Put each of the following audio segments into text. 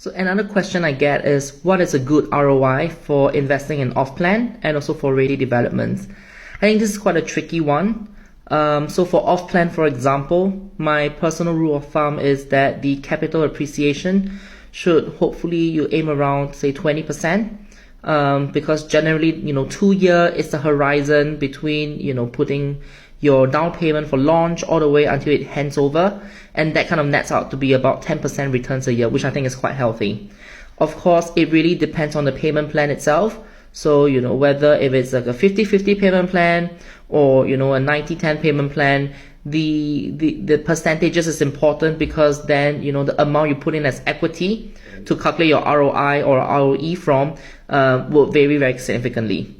So another question I get is, what is a good ROI for investing in off-plan and also for ready developments? I think this is quite a tricky one. So for off-plan, for example, my personal rule of thumb is that the capital appreciation should hopefully you aim around say 20%. Because generally, 2 years is the horizon between, putting your down payment for launch all the way until it hands over. And that kind of nets out to be about 10% returns a year, which I think is quite healthy. Of course, it really depends on the payment plan itself. So, whether if it's like a 50-50 payment plan or, a 90-10 payment plan, the percentages is important because then, the amount you put in as equity to calculate your ROI or ROE from will vary very significantly.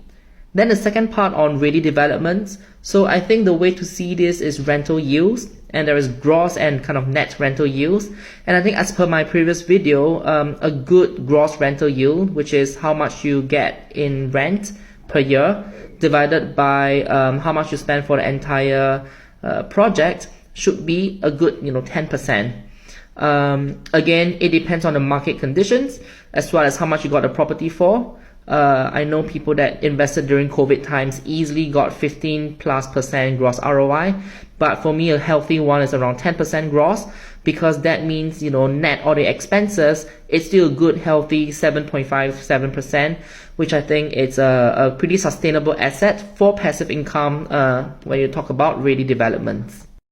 Then the second part on ready developments. So I think the way to see this is rental yields, and there is gross and kind of net rental yields. And I think as per my previous video, a good gross rental yield, which is how much you get in rent per year, divided by how much you spend for the entire project, should be a good 10%. Again, it depends on the market conditions as well as how much you got the property for. I know people that invested during COVID times easily got 15+% gross ROI, but for me a healthy one is around 10% gross, because that means net all the expenses, it's still a good healthy 7.57%, which I think it's a pretty sustainable asset for passive income when you talk about ready developments.